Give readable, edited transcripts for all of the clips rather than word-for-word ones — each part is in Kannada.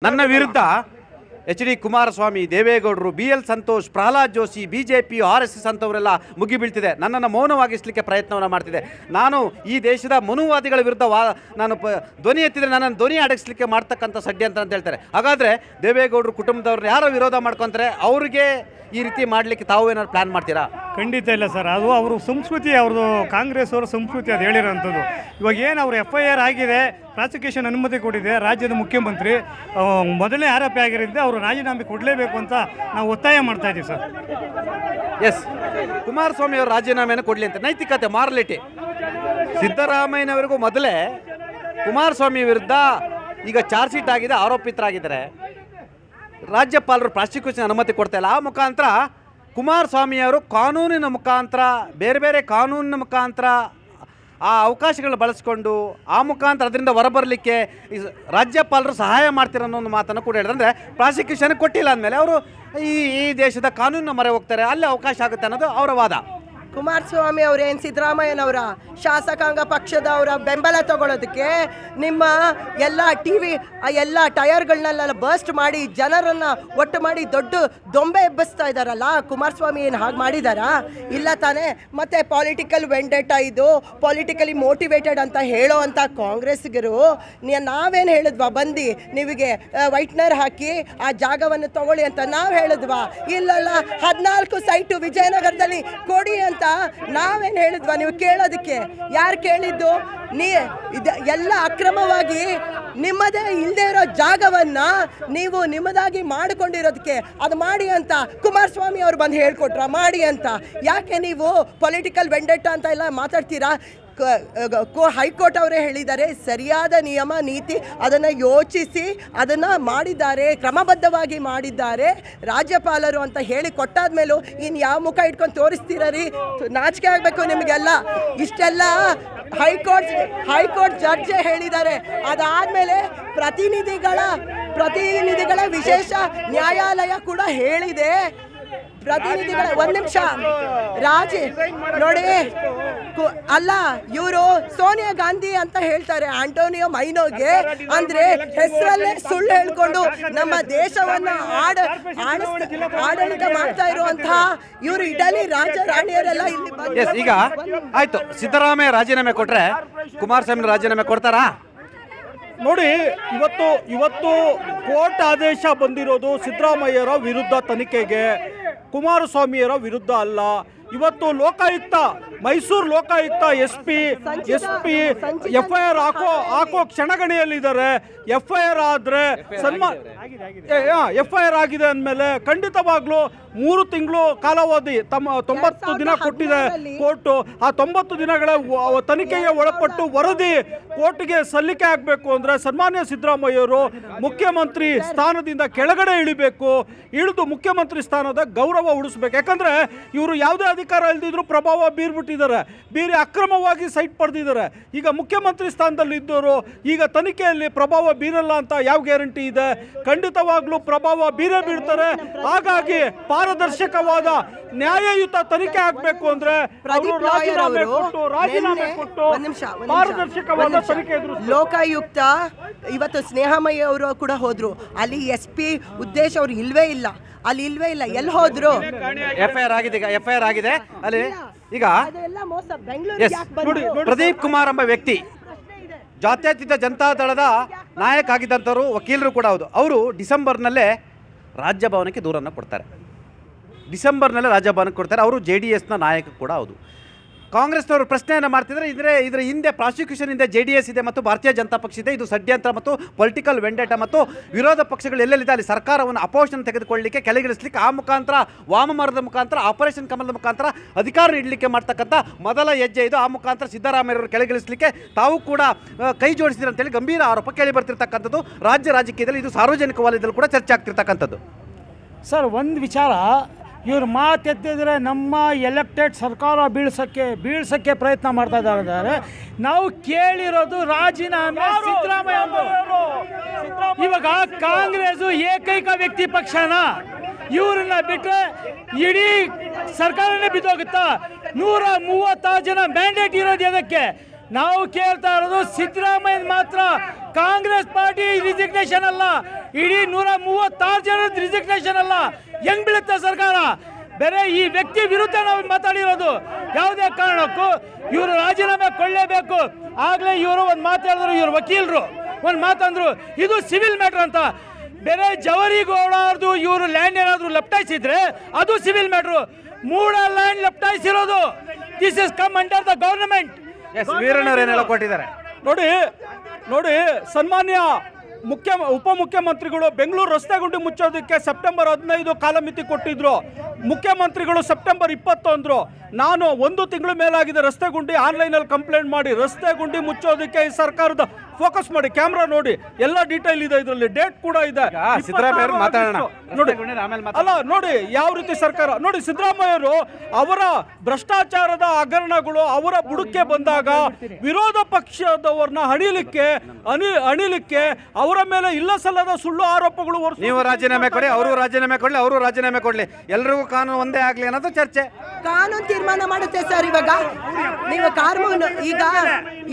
ನನ್ನ ವಿರುದ್ಧ ಎಚ್.ಡಿ. ಕುಮಾರಸ್ವಾಮಿ, ದೇವೇಗೌಡರು, ಬಿ.ಎಲ್. Santosh, Pralhad Joshi, BJP, RSS ಅಂತವರೆಲ್ಲ ಮುಗಿಬೀಳ್ತಿದೆ. ನನ್ನನ್ನು ಮೌನವಾಗಿಸಲಿಕ್ಕೆ ಪ್ರಯತ್ನವನ್ನು ಮಾಡ್ತಿದೆ. ನಾನು ಈ ದೇಶದ ಮನುವಾದಿಗಳ ವಿರುದ್ಧ ನಾನು ಧ್ವನಿ ಎತ್ತಿದರೆ ನನ್ನನ್ನು ಧ್ವನಿ ಅಡಗಿಸಲಿಕ್ಕೆ ಮಾಡ್ತಕ್ಕಂಥ ಷಡ್ಯಂತ್ರ ಅಂತ ಹೇಳ್ತಾರೆ. ಹಾಗಾದರೆ ದೇವೇಗೌಡರು ಕುಟುಂಬದವ್ರನ್ನ ಯಾರೋ ವಿರೋಧ ಮಾಡ್ಕೊತಾರೆ, ಅವ್ರಿಗೆ ಈ ರೀತಿ ಮಾಡಲಿಕ್ಕೆ ತಾವು ಏನಾದ್ರು ಪ್ಲ್ಯಾನ್ ಮಾಡ್ತೀರಾ? ಖಂಡಿತ ಇಲ್ಲ ಸರ್. ಅದು ಅವರು ಸಂಸ್ಕೃತಿ, ಅವ್ರದ್ದು ಕಾಂಗ್ರೆಸ್ ಅವರ ಸಂಸ್ಕೃತಿ ಅದು ಹೇಳಿರೋಂಥದ್ದು. ಇವಾಗ ಏನು ಅವರು FIR ಆಗಿದೆ, ಪ್ರಾಸಿಕ್ಯೂಷನ್ ಅನುಮತಿ ಕೊಟ್ಟಿದೆ ರಾಜ್ಯದ ಮುಖ್ಯಮಂತ್ರಿ, ಮೊದಲನೇ ಆರೋಪಿ ಆಗಿರೋದ್ರಿಂದ ಅವರು ರಾಜೀನಾಮೆ ಕೊಡಲೇಬೇಕು ಅಂತ ನಾವು ಒತ್ತಾಯ ಮಾಡ್ತಾ ಇದ್ದೀವಿ ಸರ್. ಎಸ್, ಕುಮಾರಸ್ವಾಮಿ ಅವರು ರಾಜೀನಾಮೆಯನ್ನು ಕೊಡಲಿ ಅಂತ ನೈತಿಕತೆ, ಮಾರಲಿಟಿ. ಸಿದ್ದರಾಮಯ್ಯನವರಿಗೂ ಮೊದಲೇ ಕುಮಾರಸ್ವಾಮಿ ವಿರುದ್ಧ ಈಗ ಚಾರ್ಜ್ ಶೀಟ್ ಆಗಿದೆ, ಆರೋಪಿತರಾಗಿದ್ದಾರೆ. ರಾಜ್ಯಪಾಲರು ಪ್ರಾಸಿಕ್ಯೂಷನ್ ಅನುಮತಿ ಕೊಡ್ತಾ ಇಲ್ಲ. ಆ ಮುಖಾಂತರ ಕುಮಾರಸ್ವಾಮಿಯವರು ಕಾನೂನಿನ ಮುಖಾಂತರ, ಬೇರೆ ಬೇರೆ ಕಾನೂನಿನ ಮುಖಾಂತರ ಆ ಅವಕಾಶಗಳನ್ನ ಬಳಸ್ಕೊಂಡು ಆ ಮುಖಾಂತರ ಅದರಿಂದ ಹೊರಬರಲಿಕ್ಕೆ ರಾಜ್ಯಪಾಲರು ಸಹಾಯ ಮಾಡ್ತಿರೋ ಅನ್ನೋ ಒಂದು ಮಾತನ್ನು ಕೂಡ ಹೇಳಿದ್ರೆ, ಅಂದರೆ ಪ್ರಾಸಿಕ್ಯೂಷನ್ ಕೊಟ್ಟಿಲ್ಲ ಅಂದಮೇಲೆ ಅವರು ಈ ದೇಶದ ಕಾನೂನಿನ ಮೊರೆ ಹೋಗ್ತಾರೆ, ಅಲ್ಲಿ ಅವಕಾಶ ಆಗುತ್ತೆ ಅನ್ನೋದು ಅವರ ವಾದ. ಕುಮಾರಸ್ವಾಮಿ ಅವರೇನು ಸಿದ್ದರಾಮಯ್ಯನವರ ಶಾಸಕಾಂಗ ಪಕ್ಷದವರ ಬೆಂಬಲ ತಗೊಳ್ಳೋದಕ್ಕೆ ನಿಮ್ಮ ಎಲ್ಲ ಎಲ್ಲ ಟಯರ್ಗಳನ್ನೆಲ್ಲ ಬರ್ಸ್ಟ್ ಮಾಡಿ ಜನರನ್ನು ಒಟ್ಟು ಮಾಡಿ ದೊಡ್ಡ ದೊಂಬೆ ಎಬ್ಬಿಸ್ತಾ ಇದ್ದಾರಲ್ಲ, ಕುಮಾರಸ್ವಾಮಿ ಏನು ಹಾಗೆ ಮಾಡಿದಾರಾ? ಇಲ್ಲ ತಾನೇ. ಮತ್ತು ಪೊಲಿಟಿಕಲ್ ವೆಂಡೆಟಾ, ಇದು ಪೊಲಿಟಿಕಲಿ ಮೋಟಿವೇಟೆಡ್ ಅಂತ ಹೇಳೋ ಅಂಥ ಕಾಂಗ್ರೆಸ್ಗರು ನಾವೇನು ಹೇಳಿದ್ವಾ? ಬಂದು ನೀವಿಗೆ ವೈಟ್ನರ್ ಹಾಕಿ ಆ ಜಾಗವನ್ನು ತಗೊಳ್ಳಿ ಅಂತ ನಾವು ಹೇಳಿದ್ವಾ? ಇಲ್ಲಲ್ಲ, 14 ಸೈಟು ವಿಜಯನಗರದಲ್ಲಿ ಕೊಡಿ ಅಂತ ನಾವೇನು ಹೇಳಿದ್ವಾ? ನೀವು ಕೇಳೋದಕ್ಕೆ ಯಾರು ಕೇಳಿದ್ದು? ಎಲ್ಲ ಅಕ್ರಮವಾಗಿ ನಿಮ್ಮದೇ ಇಲ್ಲದೆ ಇರೋ ಜಾಗವನ್ನ ನೀವು ನಿಮ್ಮದಾಗಿ ಮಾಡಿಕೊಂಡಿರೋದಕ್ಕೆ ಅದು ಮಾಡಿ ಅಂತ ಕುಮಾರಸ್ವಾಮಿ ಅವರು ಬಂದು ಹೇಳ್ಕೊಟ್ರ ಮಾಡಿ ಅಂತ. ಯಾಕೆ ನೀವು ಪೊಲಿಟಿಕಲ್ ವೆಂಡೆಟಾ ಅಂತ ಎಲ್ಲ ಮಾತಾಡ್ತೀರಾ? ಹೈಕೋರ್ಟ್ ಅವರೇ ಹೇಳಿದ್ದಾರೆ, ಸರಿಯಾದ ನಿಯಮ ನೀತಿ ಅದನ್ನು ಯೋಚಿಸಿ ಅದನ್ನು ಮಾಡಿದ್ದಾರೆ, ಕ್ರಮಬದ್ಧವಾಗಿ ಮಾಡಿದ್ದಾರೆ ರಾಜ್ಯಪಾಲರು ಅಂತ ಹೇಳಿ ಕೊಟ್ಟಾದ ಮೇಲೂ ಇನ್ನು ಯಾವ ಮುಖ ಇಟ್ಕೊಂಡು ತೋರಿಸ್ತೀರಿ? ನಾಚಿಕೆ ಆಗಬೇಕು ನಿಮಗೆಲ್ಲ. ಇಷ್ಟೆಲ್ಲ ಹೈಕೋರ್ಟ್ ಜಡ್ಜೇ ಹೇಳಿದ್ದಾರೆ. ಅದಾದಮೇಲೆ ಪ್ರತಿನಿಧಿಗಳ ವಿಶೇಷ ನ್ಯಾಯಾಲಯ ಕೂಡ ಹೇಳಿದೆ. ಪ್ರತಿನಿಧಿಗಳ ಒಂದು ನಿಮಿಷ ನೋಡಿ, ಅಲ್ಲ ಇವರು ಸೋನಿಯಾ ಗಾಂಧಿ ಅಂತ ಹೇಳ್ತಾರೆ ಆಂಟೋನಿಯೋ ಮೈನೋಗೆ, ಅಂದ್ರೆ ಹೆಸರಲ್ಲೇ ಸುಳ್ಳು ಹೇಳ್ಕೊಂಡು ನಮ್ಮ ದೇಶವನ್ನ ಆಡಳಿತ ಮಾಡ್ತಾ ಇರುವಂತಹ ಇವರು ಇಟಲಿ ರಾಜ ರಾಣಿಯರೆಲ್ಲ ಇಲ್ಲಿ. ಈಗ ಆಯ್ತು, ಸಿದ್ದರಾಮಯ್ಯ ರಾಜೀನಾಮೆ ಕೊಟ್ರೆ ಕುಮಾರಸ್ವಾಮಿ ರಾಜೀನಾಮೆ ಕೊಡ್ತಾರಾ? ನೋಡಿ, ಇವತ್ತು ಕೋರ್ಟ್ ಆದೇಶ ಬಂದಿರೋದು ಸಿದ್ದರಾಮಯ್ಯರ ವಿರುದ್ಧ ತನಿಖೆಗೆ, ಕುಮಾರಸ್ವಾಮಿಯರ ವಿರುದ್ಧ ಅಲ್ಲ. ಇವತ್ತು ಲೋಕಾಯುಕ್ತ, ಮೈಸೂರು ಲೋಕಾಯುಕ್ತ SP FIR ಹಾಕೋ ಕ್ಷಣಗಣಿಯಲ್ಲಿದ್ದಾರೆ. FIR ಆದರೆ FIR ಆಗಿದೆ ಅಂದಮೇಲೆ ಖಂಡಿತವಾಗ್ಲೂ 3 ತಿಂಗಳು ಕಾಲಾವಧಿ 90 ದಿನ ಕೊಟ್ಟಿದೆ ಕೋರ್ಟು. ಆ 90 ದಿನಗಳ ತನಿಖೆಗೆ ಒಳಪಟ್ಟು ವರದಿ ಕೋರ್ಟ್ಗೆ ಸಲ್ಲಿಕೆ ಆಗಬೇಕು ಅಂದರೆ ಸನ್ಮಾನ್ಯ ಸಿದ್ದರಾಮಯ್ಯವರು ಮುಖ್ಯಮಂತ್ರಿ ಸ್ಥಾನದಿಂದ ಕೆಳಗಡೆ ಇಳಿದು ಮುಖ್ಯಮಂತ್ರಿ ಸ್ಥಾನದ ಗೌರವ ಉಳಿಸ್ಬೇಕು. ಯಾಕಂದರೆ ಇವರು ಯಾವುದೇ ಅಧಿಕಾರ ಇಲ್ದಿದ್ರು ಪ್ರಭಾವ ಬೀರಿ ಅಕ್ರಮವಾಗಿ ಸೈಟ್ ಪಡೆದಿದ್ದಾರೆ. ಈಗ ಮುಖ್ಯಮಂತ್ರಿ ಸ್ಥಾನದಲ್ಲಿ ಇದ್ದವರು ಈಗ ತನಿಖೆಯಲ್ಲಿ ಪ್ರಭಾವ ಬೀರಲ್ಲ ಅಂತ ಯಾವ ಗ್ಯಾರಂಟಿ ಇದೆ? ಖಂಡಿತವಾಗ್ಲೂ ಪ್ರಭಾವ ಬೀಳ್ತಾರೆ. ಹಾಗಾಗಿ ಪಾರದರ್ಶಕವಾದ ನ್ಯಾಯಯುತ ತನಿಖೆ ಆಗಬೇಕು ಅಂದ್ರೆ ರಾಜೀನಾಮೆ ಕೊಟ್ಟು ಪಾರದರ್ಶಕವಾದ ತನಿಖೆ. ಲೋಕಾಯುಕ್ತ ಇವತ್ತು ಸ್ನೇಹಮಯ್ಯ ಅವರು ಕೂಡ ಹೋದ್ರು, ಅಲ್ಲಿ SP ಉದ್ದೇಶ ಅವರು ಇಲ್ವೇ ಇಲ್ಲ. ಎಲ್ಲಿ ಹೋದ್ರು? FIR ಆಗಿದೆ ಅಲ್ಲಿ. ಈಗ ಪ್ರದೀಪ್ ಕುಮಾರ್ ಎಂಬ ವ್ಯಕ್ತಿ ಜಾತ್ಯತೀತ ಜನತಾ ದಳದ ನಾಯಕ ಆಗಿದ್ದಂಥವ್ರು, ವಕೀಲರು ಕೂಡ ಹೌದು. ಅವರು ಡಿಸೆಂಬರ್ನಲ್ಲೇ ರಾಜ್ಯಭವನಕ್ಕೆ ದೂರನ್ನು ಕೊಡ್ತಾರೆ. ಅವರು JDSನ ನಾಯಕ ಕೂಡ ಹೌದು. ಕಾಂಗ್ರೆಸ್ನವರು ಪ್ರಶ್ನೆಯನ್ನು ಮಾಡ್ತಿದ್ದಾರೆ, ಇದರ ಹಿಂದೆ ಪ್ರಾಸಿಕ್ಯೂಷನ್ ಹಿಂದೆ JDS ಇದೆ ಮತ್ತು ಭಾರತೀಯ ಜನತಾ ಪಕ್ಷ ಇದೆ. ಇದು ಷಡ್ಯಂತ್ರ ಮತ್ತು ಪೊಲಿಟಿಕಲ್ ವೆಂಡೆಟಾ ಮತ್ತು ವಿರೋಧ ಪಕ್ಷಗಳು ಎಲ್ಲೆಲ್ಲಿದೆ ಅಲ್ಲಿ ಸರ್ಕಾರವನ್ನು ಅಪೋಷನ್ ತೆಗೆದುಕೊಳ್ಳಲಿಕ್ಕೆ, ಕೆಳಗಿಳಿಸಲಿಕ್ಕೆ, ಆ ಮುಖಾಂತರ ವಾಮಮಾರ್ಗದ ಮುಖಾಂತರ, ಆಪರೇಷನ್ ಕಮಲದ ಮುಖಾಂತರ ಅಧಿಕಾರ ನೀಡಲಿಕ್ಕೆ ಮಾಡ್ತಕ್ಕಂಥ ಮೊದಲ ಹೆಜ್ಜೆ ಇದು. ಆ ಮುಖಾಂತರ ಸಿದ್ದರಾಮಯ್ಯವರು ಕೆಳಗಿಳಿಸಲಿಕ್ಕೆ ತಾವು ಕೂಡ ಕೈ ಜೋಡಿಸಿದ್ರು ಅಂತೇಳಿ ಗಂಭೀರ ಆರೋಪ ಕೇಳಿ ಬರ್ತಿರ್ತಕ್ಕಂಥದ್ದು. ರಾಜಕೀಯದಲ್ಲಿ ಇದು ಸಾರ್ವಜನಿಕ ವಲಯದಲ್ಲಿ ಕೂಡ ಚರ್ಚೆ ಆಗ್ತಿರ್ತಕ್ಕಂಥದ್ದು. ಸರ್, ಒಂದು ವಿಚಾರ, ಇವ್ರು ಮಾತೆತ್ತಿದ್ರೆ ನಮ್ಮ ಎಲೆಕ್ಟೆಡ್ ಸರ್ಕಾರ ಬೀಳ್ಸಕ್ಕೆ ಪ್ರಯತ್ನ ಮಾಡ್ತಾ ಇದ್ದಾರೆ. ನಾವು ಕೇಳಿರೋದು ರಾಜೀನಾಮೆ ಸಿದ್ದರಾಮಯ್ಯ. ಇವಾಗ ಕಾಂಗ್ರೆಸ್ ಏಕೈಕ ವ್ಯಕ್ತಿ ಪಕ್ಷನ, ಇವ್ರನ್ನ ಬಿಟ್ಟರೆ ಇಡೀ ಸರ್ಕಾರನೇ ಬಿದ್ದೋಗುತ್ತಾ? 136 ಜನ ಮ್ಯಾಂಡೇಟ್ ಇರೋದು ಅದಕ್ಕೆ. ನಾವು ಕೇಳ್ತಾ ಇರೋದು ಸಿದ್ದರಾಮಯ್ಯ ಮಾತ್ರ. ಕಾಂಗ್ರೆಸ್ ಪಾರ್ಟಿ ರಿಸಿಗ್ನೇಷನ್ ಅಲ್ಲ, ಇಡೀ 136 ಜನ ರಿಸಿಗ್ನೇಷನ್ ಅಲ್ಲ, ಹೆಂಗ್ ಬೀಳುತ್ತೆ ಸರ್ಕಾರ? ಬೇರೆ ಈ ವ್ಯಕ್ತಿ ವಿರುದ್ಧ ನಾವು ಮಾತಾಡಿರೋದು. ಯಾವುದೇ ಕಾರಣಕ್ಕೂ ಇವರು ರಾಜೀನಾಮೆ ಕೊಳ್ಳೇಬೇಕು. ಆಗಲೇ ಇವರು ಒಂದು ಮಾತು ಹೇಳಿದ್ರು, ಇವರು ವಕೀಲರು ಒಂದು ಮಾತಂದ್ರು, ಇದು ಸಿವಿಲ್ ಮ್ಯಾಟ್ರ್ ಅಂತ. ಬೇರೆ ಜವರಿಗೌಡರ್ದು ಇವರು ಲ್ಯಾಂಡ್ ಏನಾದರೂ ಲಪ್ಟಾಯಿಸಿದ್ರೆ ಅದು ಸಿವಿಲ್ ಮ್ಯಾಟ್ರು. ಮೂಡ ಲ್ಯಾಂಡ್ ಲಪ್ಟಾಯಿಸಿರೋದು, this is come under the government. ವೀರಣ್ಣವ್ರು ಏನೆಲ್ಲ ಕೊಟ್ಟಿದ್ದಾರೆ ನೋಡಿ ಸನ್ಮಾನ್ಯ ಉಪಮುಖ್ಯಮಂತ್ರಿಗಳು ಬೆಂಗಳೂರು ರಸ್ತೆ ಗುಂಡಿ ಮುಚ್ಚೋದಕ್ಕೆ ಸೆಪ್ಟೆಂಬರ್ 15 ಕಾಲಮಿತಿ ಕೊಟ್ಟಿದ್ರು. ಮುಖ್ಯಮಂತ್ರಿಗಳು ಸೆಪ್ಟೆಂಬರ್ 20 ಅಂದರು. ನಾನು 1 ತಿಂಗಳ ಮೇಲಾಗಿದೆ ರಸ್ತೆ ಗುಂಡಿ ಆನ್ಲೈನಲ್ಲಿ ಕಂಪ್ಲೇಂಟ್ ಮಾಡಿ. ರಸ್ತೆ ಗುಂಡಿ ಮುಚ್ಚೋದಕ್ಕೆ ಈ ಸರ್ಕಾರದ ಫೋಕಸ್ ಮಾಡಿ, ಕ್ಯಾಮ್ರಾ ನೋಡಿ, ಎಲ್ಲ ಡೀಟೇಲ್ ಇದೆ, ಇದರಲ್ಲಿ ಡೇಟ್ ಕೂಡ ಇದೆ. ಸಿದ್ದರಾಮಯ್ಯ ಮಾತಾಡೋಣ ಅಲ್ಲ ನೋಡಿ ಯಾವ ರೀತಿ ಸರ್ಕಾರ ನೋಡಿ. ಸಿದ್ದರಾಮಯ್ಯರು ಅವರ ಭ್ರಷ್ಟಾಚಾರದ ಹಗರಣಗಳು ಅವರ ಬುಡಕ್ಕೆ ಬಂದಾಗ ವಿರೋಧ ಪಕ್ಷದವರನ್ನ ಅಣಿಲಿಕ್ಕೆ ಅವರ ಮೇಲೆ ಇಲ್ಲ ಸಲ್ಲದ ಸುಳ್ಳು ಆರೋಪಗಳು. ನೀವು ರಾಜೀನಾಮೆ ಕೊಡಿ, ಅವರು ರಾಜೀನಾಮೆ ಕೊಡ್ಲಿ, ಅವರು ರಾಜೀನಾಮೆ ಕೊಡ್ಲಿ, ಎಲ್ರಿಗೂ ಕಾನೂನು ಒಂದೇ ಆಗ್ಲಿ ಅನ್ನೋದು ಚರ್ಚೆ. ಕಾನೂನು ತೀರ್ಮಾನ ಮಾಡುತ್ತೆ ಸರ್. ನೀವು ಕಾನೂನು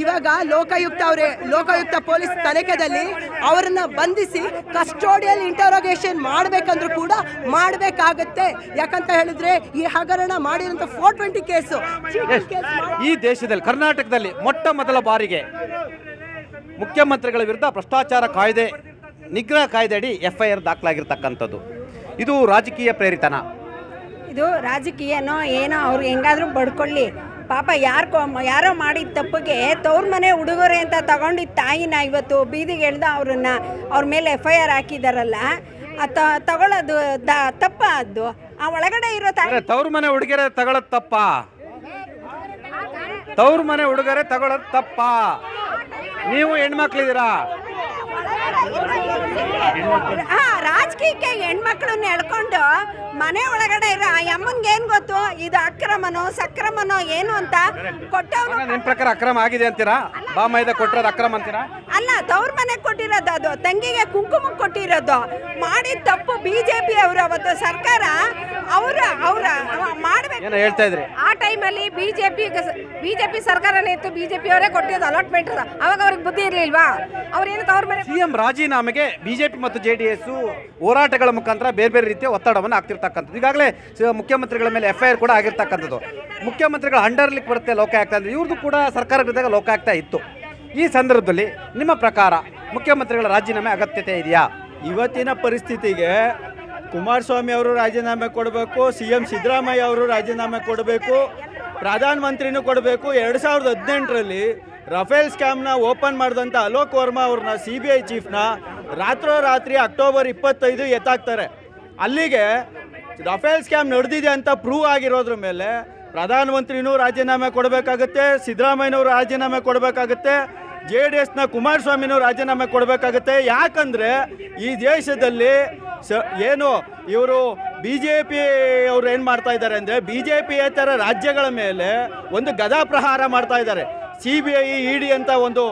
ಇವಾಗ ಲೋಕಾಯುಕ್ತ ಪೊಲೀಸ್ ತನಿಖೆದಲ್ಲಿ ಅವರನ್ನ ಬಂಧಿಸಿ ಕಸ್ಟೋಡಿಯಲ್ ಇಂಟರೋಗೇಷನ್ ಮಾಡ್ಬೇಕಂದ್ರೂ ಕೂಡ ಮಾಡಬೇಕಾಗತ್ತೆ. ಯಾಕಂತ ಹೇಳಿದ್ರೆ ಈ ಹಗರಣ ಮಾಡಿರೋಂಥ 420 ಕೇಸು ಈ ದೇಶದಲ್ಲಿ ಕರ್ನಾಟಕದಲ್ಲಿ ಮೊಟ್ಟ ಮೊದಲ ಬಾರಿಗೆ ಮುಖ್ಯಮಂತ್ರಿಗಳ ವಿರುದ್ಧ ಭ್ರಷ್ಟಾಚಾರ ಕಾಯ್ದೆ ನಿಗ್ರಹ ಕಾಯ್ದೆ ಅಡಿ FIR ದಾಖಲಾಗಿರ್ತಕ್ಕಂಥದ್ದು. ಇದು ರಾಜಕೀಯ ಪ್ರೇರಿತನ? ಇದು ರಾಜಕೀಯನೋ ಏನೋ, ಅವ್ರು ಹೆಂಗಾದ್ರೂ ಬಡ್ಕೊಳ್ಳಿ. ಪಾಪ ಯಾರೋ ಮಾಡಿದ ತಪ್ಪಿಗೆ ತವ್ರ ಮನೆ ಉಡುಗೊರೆ ಅಂತ ತಗೊಂಡಿದ್ದ ತಾಯಿನ ಇವತ್ತು ಬೀದಿಗೆ ಎಳ್ದು ಅವ್ರ ಮೇಲೆ FIR ಹಾಕಿದಾರಲ್ಲ, ತಗೊಳ್ಳೋದು ತಪ್ಪ. ಅದು ಆ ಒಳಗಡೆ ಇರೋ ತವ್ರ ಮನೆ ಉಡುಗೊರೆ ತಗೊಳ್ಳೋದು ತಪ್ಪ? ತವ್ರ ಮನೆ ಉಡುಗೊರೆ ತಗೊಳ್ಳೋದು ತಪ್ಪ? ನೀವು ಹೆಣ್ಮಕ್ಳಿದ್ದೀರಾ? ರಾಜಕೀಯಕ್ಕೆ ಹೆಣ್ಮಕ್ಳನ್ನ ಎಳ್ಕೊಂಡು ಮನೆ ಒಳಗಡೆ ಇರೋ ಆ ಅಮ್ಮನ್ಗೆ ಏನ್ ಗೊತ್ತು ಇದು ಅಕ್ರಮನೋ ಸಕ್ರಮನೋ ಏನು ಅಂತ ಕೊಟ್ಟವ್ರು. ನಿಮ್ ಪ್ರಕಾರ ಅಕ್ರಮ ಆಗಿದೆ ಅಂತೀರಾ? ಬಾಮೈದ ಕೊಟ್ಟಿರೋದು ಅಕ್ರಮ ಅಂತೀರಾ? ಅಲ್ಲ, ತವ್ರ ಮನೆ ಕೊಟ್ಟಿರೋದು, ಅದು ತಂಗಿಗೆ ಕುಂಕುಮ ಕೊಟ್ಟಿರೋದು. ಮಾಡಿದ ತಪ್ಪು ಬಿಜೆಪಿ ಅವರು ಅವತ್ತು ಸರ್ಕಾರ ಅವ್ರ ಮಾಡ್ಬೇಕು ಹೇಳ್ತಾ ಇದ್ರಿ. ಆ ಟೈಮಲ್ಲಿ ಬಿಜೆಪಿ ಸರ್ಕಾರನೇ ಇತ್ತು, ಬಿಜೆಪಿ ಅವರೇ ಕೊಟ್ಟಿರೋದು ಅಲಾಟ್ಮೆಂಟ್. ಅವಾಗ ಅವ್ರಿಗೆ ಬುದ್ಧಿ ಇರ್ಲಿಲ್ವಾ? ಅವ್ರೇನು ತವ್ರ ಮನೆ ಸಿಎಂ ರಾಜೀನಾಮೆಗೆ ಬಿಜೆಪಿ ಮತ್ತು JDS ಹೋರಾಟಗಳ ಮುಖಾಂತರ ಬೇರೆ ಬೇರೆ ರೀತಿಯ ಒತ್ತಡವನ್ನು ಆಗ್ತಿರ್ತಕ್ಕಂಥದ್ದು. ಈಗಾಗಲೇ ಮುಖ್ಯಮಂತ್ರಿಗಳ ಮೇಲೆ FIR ಕೂಡ ಆಗಿರ್ತಕ್ಕಂಥದ್ದು. ಮುಖ್ಯಮಂತ್ರಿಗಳ ಅಂಡರ್ಲಿಕ್ಕೆ ಬರುತ್ತೆ ಲೋಕಾಯುಕ್ತ ಅಂದರೆ, ಇವ್ರದ್ದು ಕೂಡ ಸರ್ಕಾರಗಳಿದ್ದಾಗ ಲೋಕಾಯುಕ್ತ ಇತ್ತು. ಈ ಸಂದರ್ಭದಲ್ಲಿ ನಿಮ್ಮ ಪ್ರಕಾರ ಮುಖ್ಯಮಂತ್ರಿಗಳ ರಾಜೀನಾಮೆ ಅಗತ್ಯತೆ ಇದೆಯಾ? ಇವತ್ತಿನ ಪರಿಸ್ಥಿತಿಗೆ ಕುಮಾರಸ್ವಾಮಿ ಅವರು ರಾಜೀನಾಮೆ ಕೊಡಬೇಕು, CM ಸಿದ್ದರಾಮಯ್ಯ ಅವರು ರಾಜೀನಾಮೆ ಕೊಡಬೇಕು, ಪ್ರಧಾನಮಂತ್ರಿನೂ ಕೊಡಬೇಕು. 2018ರಲ್ಲಿ ರಫೇಲ್ ಸ್ಕ್ಯಾಮ್ನ ಓಪನ್ ಮಾಡಿದಂಥ ಅಲೋಕ್ ವರ್ಮಾ ಅವ್ರನ್ನ CBI ಚೀಫ್ನ ರಾತ್ರೋರಾತ್ರಿ ಅಕ್ಟೋಬರ್ 25 ಎತ್ತಾಕ್ತಾರೆ. ಅಲ್ಲಿಗೆ ರಫೇಲ್ ಸ್ಕ್ಯಾಮ್ ನಡೆದಿದೆ ಅಂತ ಪ್ರೂವ್ ಆಗಿರೋದ್ರ ಮೇಲೆ ಪ್ರಧಾನಮಂತ್ರಿನೂ ರಾಜೀನಾಮೆ ಕೊಡಬೇಕಾಗುತ್ತೆ, ಸಿದ್ದರಾಮಯ್ಯನವರು ರಾಜೀನಾಮೆ ಕೊಡಬೇಕಾಗುತ್ತೆ, JDSನ ಕುಮಾರಸ್ವಾಮಿನೂ ರಾಜೀನಾಮೆ ಕೊಡಬೇಕಾಗುತ್ತೆ. ಯಾಕಂದರೆ ಈ ದೇಶದಲ್ಲಿ ಏನು ಇವರು BJP ಅವರು ಏನು ಮಾಡ್ತಾ ಇದ್ದಾರೆ ಅಂದರೆ, BJPಯೇತರ ರಾಜ್ಯಗಳ ಮೇಲೆ ಒಂದು ಗದಾ ಪ್ರಹಾರ ಮಾಡ್ತಾ ಇದ್ದಾರೆ. CBI ED ಅಂತ ಒಂದು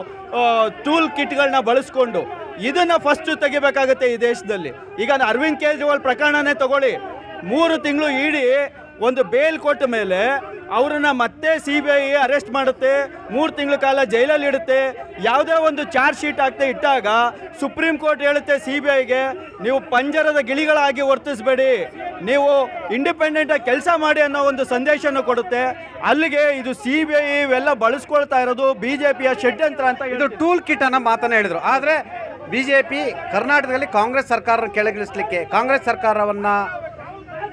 ಟೂಲ್ ಕಿಟ್ಗಳನ್ನ ಬಳಸ್ಕೊಂಡು ಇದನ್ನು ಫಸ್ಟ್ ತೆಗಿಬೇಕಾಗುತ್ತೆ ಈ ದೇಶದಲ್ಲಿ. ಈಗ ಅರವಿಂದ್ ಕೇಜ್ರಿವಾಲ್ ಪ್ರಕರಣನೇ ತಗೊಳ್ಳಿ. 3 ತಿಂಗಳು ED ಒಂದು ಬೇಲ್ ಕೊಟ್ಟ ಮೇಲೆ ಅವರನ್ನು ಮತ್ತೆ CBI ಅರೆಸ್ಟ್ ಮಾಡುತ್ತೆ, 3 ತಿಂಗಳ ಕಾಲ ಜೈಲಲ್ಲಿ ಇಡುತ್ತೆ. ಯಾವುದೇ ಒಂದು ಚಾರ್ಜ್ ಶೀಟ್ ಇಟ್ಟಾಗ ಸುಪ್ರೀಂ ಕೋರ್ಟ್ ಹೇಳುತ್ತೆ CBIಗೆ, ನೀವು ಪಂಜರದ ಗಿಳಿಗಳಾಗಿ ವರ್ತಿಸಬೇಡಿ, ನೀವು ಇಂಡಿಪೆಂಡೆಂಟಾಗಿ ಕೆಲಸ ಮಾಡಿ ಅನ್ನೋ ಒಂದು ಸಂದೇಶನ ಕೊಡುತ್ತೆ. ಅಲ್ಲಿಗೆ ಇದು CBI ಇವೆಲ್ಲ ಬಳಸ್ಕೊಳ್ತಾ ಇರೋದು BJPಯ ಷಡ್ಯಂತ್ರ ಅಂತ. ಇದು ಟೂಲ್ ಕಿಟ್ ಅನ್ನೋ ಮಾತನ್ನ ಹೇಳಿದ್ರು. ಆದರೆ BJP ಕರ್ನಾಟಕದಲ್ಲಿ ಕಾಂಗ್ರೆಸ್ ಸರ್ಕಾರ ಕೆಳಗಿಳಿಸಲಿಕ್ಕೆ, ಕಾಂಗ್ರೆಸ್ ಸರ್ಕಾರವನ್ನು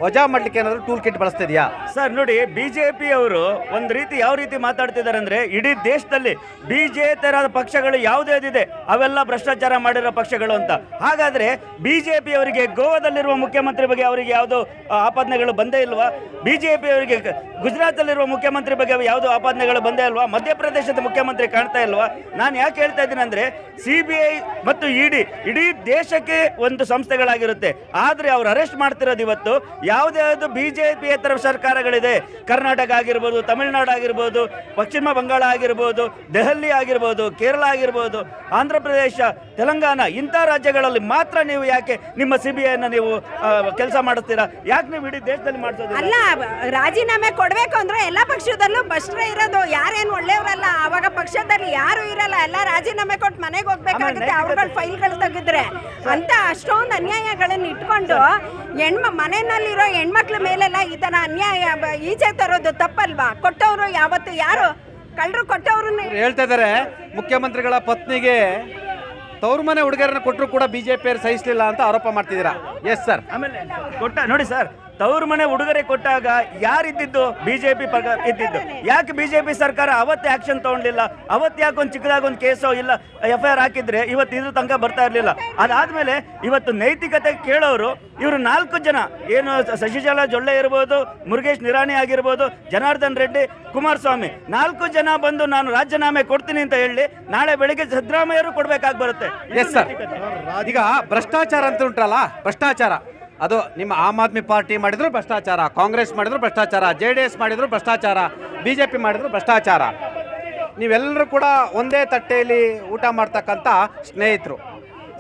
ವಜಾ ಮಾಡಲಿಕ್ಕೆ ಏನಾದರೂ ಟೂಲ್ ಕಿಟ್ ಬಳಸ್ತಿದೆಯಾ? ಸರ್ ನೋಡಿ, BJP ಅವರು ಒಂದು ರೀತಿ ಯಾವ ರೀತಿ ಮಾತಾಡ್ತಿದ್ದಾರೆ ಅಂದರೆ, ಇಡೀ ದೇಶದಲ್ಲಿ BJP ಪಕ್ಷಗಳು ಯಾವುದೇದಿದೆ ಅವೆಲ್ಲ ಭ್ರಷ್ಟಾಚಾರ ಮಾಡಿರೋ ಪಕ್ಷಗಳು ಅಂತ. ಹಾಗಾದರೆ BJP ಅವರಿಗೆ ಗೋವಾದಲ್ಲಿರುವ ಮುಖ್ಯಮಂತ್ರಿ ಬಗ್ಗೆ ಅವರಿಗೆ ಯಾವುದೋ ಆಪಾದನೆಗಳು ಬಂದೇ ಇಲ್ವಾ? BJP ಅವರಿಗೆ ಗುಜರಾತಲ್ಲಿರುವ ಮುಖ್ಯಮಂತ್ರಿ ಬಗ್ಗೆ ಯಾವುದೋ ಆಪಾದನೆಗಳು ಬಂದೇ ಇಲ್ವಾ? ಮಧ್ಯಪ್ರದೇಶದ ಮುಖ್ಯಮಂತ್ರಿ ಕಾಣ್ತಾ ಇಲ್ವಾ? ನಾನು ಯಾಕೆ ಹೇಳ್ತಾ ಇದ್ದೀನಿ ಅಂದರೆ, CBI ಮತ್ತು ED ಇಡೀ ದೇಶಕ್ಕೆ ಒಂದು ಸಂಸ್ಥೆಗಳಾಗಿರುತ್ತೆ. ಆದರೆ ಅವ್ರು ಅರೆಸ್ಟ್ ಮಾಡ್ತಿರೋದು ಇವತ್ತು ಯಾವುದ್ಯಾವುದು BJP-ಯೇತರ ಸರ್ಕಾರಗಳಿದೆ, ಕರ್ನಾಟಕ ಆಗಿರ್ಬೋದು, ತಮಿಳುನಾಡು ಆಗಿರ್ಬೋದು, ಪಶ್ಚಿಮ ಬಂಗಾಳ ಆಗಿರ್ಬೋದು, ದೆಹಲಿ ಆಗಿರ್ಬೋದು, ಕೇರಳ ಆಗಿರ್ಬೋದು, ಆಂಧ್ರ ಪ್ರದೇಶ, ತೆಲಂಗಾಣ, ಇಂಥ ರಾಜ್ಯಗಳಲ್ಲಿ ಮಾತ್ರ ನೀವು ಯಾಕೆ ನಿಮ್ಮ CBI-ನ ನೀವು ಕೆಲಸ ಮಾಡಿಸ್ತೀರಾ? ಯಾಕೆ ನೀವು ಇಡೀ ದೇಶದಲ್ಲಿ ಮಾಡಿಸೋದು? ಅಲ್ಲ, ರಾಜೀನಾಮೆ ಕೊಡಬೇಕು ಅಂದ್ರೆ ಎಲ್ಲ ಪಕ್ಷದಲ್ಲೂ ಭ್ರಷ್ಟರೇ ಇರೋದು, ಯಾರೇನು ಒಳ್ಳೆಯವರಲ್ಲ. ಅವಾಗ ಪಕ್ಷದಲ್ಲಿ ಯಾರು ಇರಲ್ಲ, ಎಲ್ಲ ರಾಜೀನಾಮೆ ಕೊಟ್ಟು ಮನೆಗೆ ಹೋಗ್ಬೇಕಾಗುತ್ತೆ ಅವ್ರಗಳ ಫೈಲ್ಗಳು ತೆಗೆದ್ರೆ ಅಂತ. ಅಷ್ಟೊಂದು ಅನ್ಯಾಯಗಳನ್ನು ಇಟ್ಕೊಂಡು ಮನೆಯಲ್ಲಿರೋ ಹೆಣ್ಮಕ್ಳ ಮೇಲೆಲ್ಲ ಈ ಥರ ಅನ್ಯಾಯ ಈಚೆ ತರೋದು ತಪ್ಪಲ್ವಾ? ಕೊಟ್ಟವರು ಯಾವತ್ತು ಯಾರು ಕಳ್ಳರು ಕೊಟ್ಟವರು ಹೇಳ್ತಾ ಇದ್ದಾರೆ, ಮುಖ್ಯಮಂತ್ರಿಗಳ ಪತ್ನಿಗೆ ತವ್ರ ಮನೆ ಹುಡುಗರನ್ನ ಕೊಟ್ಟರು ಕೂಡ ಬಿಜೆಪಿಯವರು ಸಹಿಸಲಿಲ್ಲ ಅಂತ ಆರೋಪ ಮಾಡ್ತಿದ್ದೀರಾ. Yes sir. ಆಮೇಲೆ ನೋಡಿ ಸರ್, ತವ್ರ ಮನೆ ಉಡುಗೊರೆ ಕೊಟ್ಟಾಗ ಯಾರಿದ್ದಿದ್ದು? BJP ಇದ್ದಿದ್ದು. ಯಾಕೆ BJP ಸರ್ಕಾರ ಅವತ್ತೇ ಆಕ್ಷನ್ ತಗೊಂಡಿಲ್ಲ? ಅವತ್ತು ಯಾಕೆ ಒಂದು ಚಿಕ್ಕದಾಗ ಒಂದು ಕೇಸೋ ಇಲ್ಲ FIR ಹಾಕಿದ್ರೆ ಇವತ್ತು ಇದ್ರ ತನಕ ಬರ್ತಾ ಇರಲಿಲ್ಲ. ಅದಾದ್ಮೇಲೆ ಇವತ್ತು ನೈತಿಕತೆ ಕೇಳೋರು ಇವರು 4 ಜನ, ಏನು ಶಶಿಕಲಾ ಜೊಲ್ಲೆ ಇರ್ಬೋದು, ಮುರುಗೇಶ್ ನಿರಾಣಿ ಆಗಿರ್ಬೋದು, ಜನಾರ್ದನ್ ರೆಡ್ಡಿ, ಕುಮಾರಸ್ವಾಮಿ, 4 ಜನ ಬಂದು ನಾನು ರಾಜೀನಾಮೆ ಕೊಡ್ತೀನಿ ಅಂತ ಹೇಳಿ ನಾಳೆ ಬೆಳಿಗ್ಗೆ ಸಿದ್ದರಾಮಯ್ಯರು ಕೊಡ್ಬೇಕಾಗಿ ಬರುತ್ತೆ. Yes sir. ಈಗ ಭ್ರಷ್ಟಾಚಾರ ಅಂತ ಉಂಟಲ್ಲ, ಭ್ರಷ್ಟಾಚಾರ ಅದು ನಿಮ್ಮ ಆಮ್ ಆದ್ಮಿ ಪಾರ್ಟಿ ಮಾಡಿದ್ರು ಭ್ರಷ್ಟಾಚಾರ, ಕಾಂಗ್ರೆಸ್ ಮಾಡಿದ್ರು ಭ್ರಷ್ಟಾಚಾರ, JDS ಮಾಡಿದ್ರು ಭ್ರಷ್ಟಾಚಾರ, BJP ಮಾಡಿದ್ರು ಭ್ರಷ್ಟಾಚಾರ. ನೀವೆಲ್ಲರೂ ಕೂಡ ಒಂದೇ ತಟ್ಟೆಯಲ್ಲಿ ಊಟ ಮಾಡ್ತಕ್ಕಂಥ ಸ್ನೇಹಿತರು.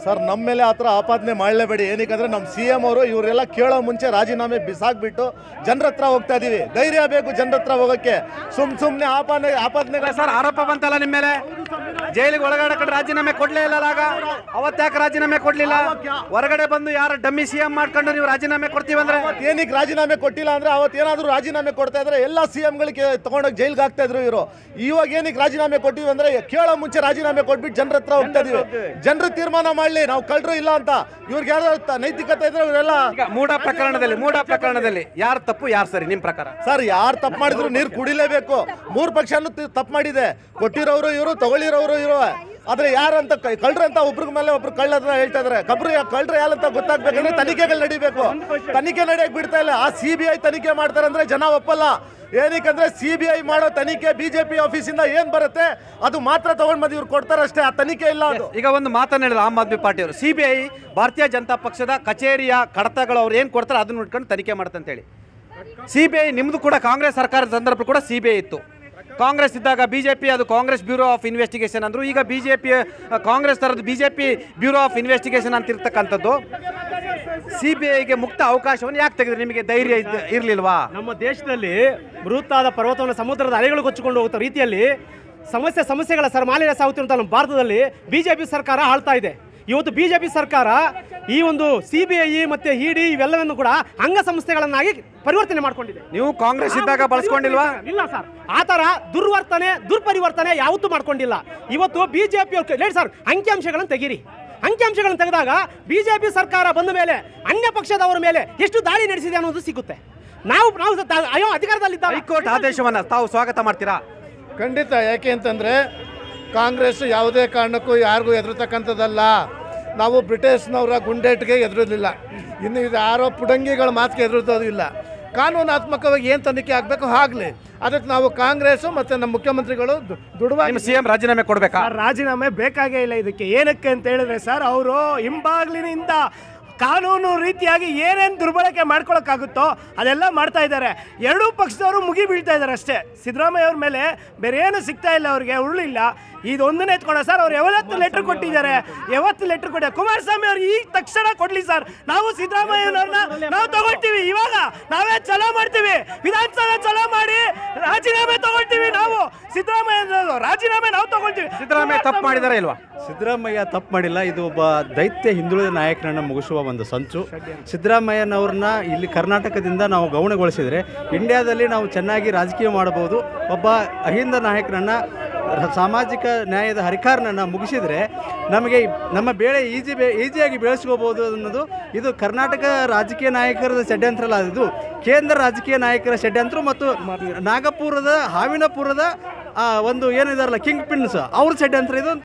ಸರ್, ನಮ್ಮ ಮೇಲೆ ಆ ಥರ ಆಪಾದನೆ ಮಾಡಲೇಬೇಡಿ. ಏನಕ್ಕೆ ನಮ್ಮ CM ಅವರು ಇವರೆಲ್ಲ ಕೇಳೋ ಮುಂಚೆ ರಾಜೀನಾಮೆ ಬಿಸಾಕ್ಬಿಟ್ಟು ಜನರ ಹತ್ರ ಹೋಗ್ತಾ ಇದೀವಿ. ಧೈರ್ಯ ಬೇಕು ಜನರ ಹತ್ರ ಹೋಗೋಕ್ಕೆ. ಸುಮ್ಮನೆ ಆಪಾದನೆ ಸರ್, ಆರೋಪ ಬಂತಲ್ಲ ನಿಮ್ಮ ಮೇಲೆ, ಜೈಲಿಗೆ ಒಳಗಡೆ ರಾಜೀನಾಮೆ ಕೊಡ್ಲೇ ಇಲ್ಲ. ಆಗ ಅವತ್ತ್ಯಾಕೆ ರಾಜೀನಾಮೆ ಕೊಡ್ಲಿಲ್ಲ? ಹೊರಗಡೆ ಬಂದು ಯಾರು ಡಮ್ಮಿ CM ಮಾಡ್ಕೊಂಡು ನೀವು ರಾಜೀನಾಮೆ ಕೊಡ್ತೀವಂದ್ರೆ ಏನಕ್ಕೆ ರಾಜೀನಾಮೆ ಕೊಟ್ಟಿಲ್ಲ ಅಂದ್ರೆ ಅವತ್ತೇನಾದರೂ ರಾಜೀನಾಮೆ ಕೊಡ್ತಾ ಇದ್ರೆ ಎಲ್ಲ CMಗಳಿಗೆ ತಗೊಂಡೋಗಿ ಜೈಲ್ಗೆ ಹಾಕ್ತಾ ಇದ್ರು ಇವರು. ಇವಾಗ ಏನಕ್ಕೆ ರಾಜೀನಾಮೆ ಕೊಟ್ಟಿವಿ ಅಂದ್ರೆ ಕೇಳೋ ಮುಂಚೆ ರಾಜೀನಾಮೆ ಕೊಟ್ಬಿಟ್ಟು ಜನರ ಹತ್ರ ಹೋಗ್ತಾ ಇದೀವಿ. ಜನರು ತೀರ್ಮಾನ ಮಾಡಲಿ ನಾವು ಕಳ್ಳರು ಇಲ್ಲ ಅಂತ. ಇವ್ರಿಗೆ ಯಾರು ನೈತಿಕತೆ ಇದ್ರೆ ಇವರೆಲ್ಲ ಮೂಢ ಪ್ರಕರಣದಲ್ಲಿ ಯಾರು ತಪ್ಪು ಯಾರು ಸರಿ ನಿಮ್ಮ ಪ್ರಕಾರ? ಸರ್, ಯಾರು ತಪ್ಪು ಮಾಡಿದ್ರು ನೀರು ಕುಡಿಲೇಬೇಕು. 3 ಪಕ್ಷನೂ ತಪ್ಪು ಮಾಡಿದೆ. ಕೊಟ್ಟಿರೋರು ಇವರು, ತಗೊಳ್ಳಿರೋರು ಇವರು. ಆದ್ರೆ ಯಾರಂತ ಕಳ್ಳರು ಅಂತ ಒಬ್ರ ಮೇಲೆ ಒಬ್ರು ಕಳ್ಳರ ಹೇಳ್ತಾ ಇದಾರೆ. ಕಳ್ಳರು ಯಾರಂತ ಗೊತ್ತಾಗ್ಬೇಕಂದ್ರೆ ತನಿಖೆಗಳು ನಡಿಬೇಕು. ತನಿಖೆ ನಡೆಯಕ್ಕೆ ಬಿಡ್ತಾ ಇಲ್ಲ. ಆ CBI ತನಿಖೆ ಮಾಡ್ತಾರೆ ಅಂದ್ರೆ ಜನ ಒಪ್ಪಲ್ಲ. ಏನಕ್ಕಂದ್ರೆ CBI ಮಾಡೋ ತನಿಖೆ BJP ಆಫೀಸಿಂದ ಏನ್ ಬರುತ್ತೆ ಅದು ಮಾತ್ರ ತಗೊಂಡ್ ಬಂದು ಇವ್ರು ಕೊಡ್ತಾರಷ್ಟೇ. ಆ ತನಿಖೆ ಇಲ್ಲ. ಅದು ಈಗ ಒಂದು ಮಾತನ್ನ ಹೇಳಿದ್ರು ಆಮ್ ಆದ್ಮಿ ಪಾರ್ಟಿಯವರು, CBI ಭಾರತೀಯ ಜನತಾ ಪಕ್ಷದ ಕಚೇರಿಯ ಕಡತಗಳು ಅವ್ರು ಏನು ಕೊಡ್ತಾರೆ ಅದನ್ನ ಇಟ್ಕೊಂಡು ತನಿಖೆ ಮಾಡುತ್ತೆ ಅಂತೇಳಿ. CBI ನಿಮ್ದು ಕೂಡ ಕಾಂಗ್ರೆಸ್ ಸರ್ಕಾರದ ಸಂದರ್ಭ ಕೂಡ CBI ಇತ್ತು. ಕಾಂಗ್ರೆಸ್ ಇದ್ದಾಗ BJP ಅದು ಕಾಂಗ್ರೆಸ್ ಬ್ಯೂರೋ ಆಫ್ ಇನ್ವೆಸ್ಟಿಗೇಷನ್ ಅಂದರು. ಈಗ BJP ಕಾಂಗ್ರೆಸ್ ಥರದ್ದು BJP ಬ್ಯೂರೋ ಆಫ್ ಇನ್ವೆಸ್ಟಿಗೇಷನ್ ಅಂತಿರ್ತಕ್ಕಂಥದ್ದು. CBIಗೆ ಮುಕ್ತ ಅವಕಾಶವನ್ನು ಯಾಕೆ ತೆಗೆದ್ರೆ? ನಿಮಗೆ ಧೈರ್ಯ ಇರಲಿಲ್ವಾ? ನಮ್ಮ ದೇಶದಲ್ಲಿ ಬೃಹತ್ತಾದ ಪರ್ವತವನ್ನು ಸಮುದ್ರದ ಅಲೆಗಳು ಕೊಚ್ಚಿಕೊಂಡು ಹೋಗುವ ರೀತಿಯಲ್ಲಿ ಸಮಸ್ಯೆಗಳ ಮಾಲಿನ್ಯ ಸಾಗುತ್ತಿರುವಂಥ ನಮ್ಮ ಭಾರತದಲ್ಲಿ BJP ಸರ್ಕಾರ ಆಳ್ತಾ ಇದೆ. ಇವತ್ತು BJP ಸರ್ಕಾರ ಈ ಒಂದು CBI ಮತ್ತು ED ಇವೆಲ್ಲವನ್ನು ಕೂಡ ಅಂಗಸಂಸ್ಥೆಗಳನ್ನಾಗಿ ಪರಿವರ್ತನೆ ಮಾಡ್ಕೊಂಡಿದೆ. ನೀವು ಕಾಂಗ್ರೆಸ್ ಇದ್ದಾಗ ಬಳಸ್ಕೊಂಡಿಲ್ವಾ? ಇಲ್ಲ ಸರ್, ಆ ಥರ ದುರ್ಪರಿವರ್ತನೆ ಯಾವತ್ತೂ ಮಾಡ್ಕೊಂಡಿಲ್ಲ. ಇವತ್ತು BJP ಹೇಳಿ ಸರ್, ಅಂಕಿಅಂಶಗಳನ್ನು ತೆಗೀರಿ. ಅಂಕಿಅಂಶಗಳನ್ನು ತೆಗೆದಾಗ BJP ಸರ್ಕಾರ ಬಂದ ಮೇಲೆ ಅನ್ಯ ಪಕ್ಷದವರ ಮೇಲೆ ಎಷ್ಟು ದಾಳಿ ನಡೆಸಿದೆ ಅನ್ನೋದು ಸಿಗುತ್ತೆ. ನಾವು ಅಧಿಕಾರದಲ್ಲಿದ್ದ ಹೈಕೋರ್ಟ್ ಆದೇಶವನ್ನು ತಾವು ಸ್ವಾಗತ ಮಾಡ್ತೀರಾ? ಖಂಡಿತ. ಯಾಕೆ ಅಂತಂದರೆ ಕಾಂಗ್ರೆಸ್ ಯಾವುದೇ ಕಾರಣಕ್ಕೂ ಯಾರಿಗೂ ಎದುರತಕ್ಕಂಥದ್ದಲ್ಲ. ನಾವು ಬ್ರಿಟಿಷ್ನವರ ಗುಂಡೇಟಿಗೆ ಎದುರಿರಲಿಲ್ಲ. ಇನ್ನು ಇದು ಯಾರೋ ಪುಡಂಗಿಗಳ ಮಾತಿಗೆ ಎದುರಿಸೋದು ಇಲ್ಲ. ಕಾನೂನಾತ್ಮಕವಾಗಿ ಏನು ತನಿಖೆ ಆಗಬೇಕು ಆಗಲಿ. ಅದಕ್ಕೆ ನಾವು ಕಾಂಗ್ರೆಸ್ಸು ಮತ್ತು ನಮ್ಮ ಮುಖ್ಯಮಂತ್ರಿಗಳು ದುಡುವಾಗಿ CM ರಾಜೀನಾಮೆ ಕೊಡಬೇಕಾ? ರಾಜೀನಾಮೆ ಬೇಕಾಗೇ ಇಲ್ಲ. ಇದಕ್ಕೆ ಏನಕ್ಕೆ ಅಂತ ಹೇಳಿದ್ರೆ ಸರ್, ಅವರು ಹಿಂಬಾಗ್ಲಿನಿಂದ ಕಾನೂನು ರೀತಿಯಾಗಿ ಏನೇನು ದುರ್ಬಳಕೆ ಮಾಡ್ಕೊಳಕ್ಕಾಗುತ್ತೋ ಅದೆಲ್ಲ ಮಾಡ್ತಾ ಇದ್ದಾರೆ. ಎರಡೂ ಪಕ್ಷದವರು ಮುಗಿ ಬೀಳ್ತಾ ಇದ್ದಾರೆ ಅಷ್ಟೇ. ಸಿದ್ದರಾಮಯ್ಯ ಅವ್ರ ಮೇಲೆ ಬೇರೆ ಏನು ಸಿಗ್ತಾ ಇಲ್ಲ, ಅವ್ರಿಗೆ ಉರುಳಿಲ್ಲ. ಇದೊಂದನ್ನೇ ಎತ್ಕೊಂಡ ಸರ್. ಅವ್ರು ಯಾವತ್ತು ಲೆಟ್ರ್ ಕೊಟ್ಟಿದ್ದಾರೆ, ಕುಮಾರಸ್ವಾಮಿ ಅವ್ರು ಈ ತಕ್ಷಣ ಕೊಡ್ಲಿ ಸರ್. ನಾವು ಸಿದ್ದರಾಮಯ್ಯನವ್ರನ್ನ ನಾವು ತಗೊಳ್ತೀವಿ. ಇವಾಗ ನಾವೇ ಚಲೋ ಮಾಡ್ತೀವಿ, ವಿಧಾನಸಭೆ ಚಲೋ ಮಾಡಿ ರಾಜೀನಾಮೆ ತಗೊಳ್ತೀವಿ. ನಾವು ಸಿದ್ದರಾಮಯ್ಯ ರಾಜೀನಾಮೆ ನಾವು ತಗೊಳ್ತೀವಿ. ಸಿದ್ದರಾಮಯ್ಯ ತಪ್ಪು ಮಾಡಿದಾರೆ ಇಲ್ವಾ? ಸಿದ್ದರಾಮಯ್ಯ ತಪ್ಪು ಮಾಡಿಲ್ಲ. ಇದು ಒಬ್ಬ ದೈತ್ಯ ಹಿಂದುಳಿದ ನಾಯಕರನ್ನು ಮುಗಿಸುವ ಒಂದು ಸಂಚು. ಸಿದ್ದರಾಮಯ್ಯನವ್ರನ್ನ ಇಲ್ಲಿ ಕರ್ನಾಟಕದಿಂದ ನಾವು ಗೌಣಗೊಳಿಸಿದರೆ ಇಂಡಿಯಾದಲ್ಲಿ ನಾವು ಚೆನ್ನಾಗಿ ರಾಜಕೀಯ ಮಾಡಬಹುದು. ಒಬ್ಬ ಅಹಿಂದ ನಾಯಕರನ್ನು, ಸಾಮಾಜಿಕ ನ್ಯಾಯದ ಹರಿಕಾರನನ್ನು ಮುಗಿಸಿದರೆ ನಮಗೆ ನಮ್ಮ ಬೇಳೆ ಈಸಿಯಾಗಿ ಬೆಳೆಸ್ಕೋಬೋದು ಅನ್ನೋದು ಇದು ಕರ್ನಾಟಕ ರಾಜಕೀಯ ನಾಯಕರ ಷಡ್ಯಂತ್ರ ಅಲ್ಲ. ಇದು ಕೇಂದ್ರ ರಾಜಕೀಯ ನಾಯಕರ ಷಡ್ಯಂತ್ರ ಮತ್ತು ನಾಗಪುರದ ಹಾವಿನಪುರದ ಒಂದು ಏನಿದಾರಲ್ಲ ಕಿಂಗ್ ಪಿನ್ಸ್ ಅವ್ರ ಷಡ್ಯಂತ್ರ ಇದು.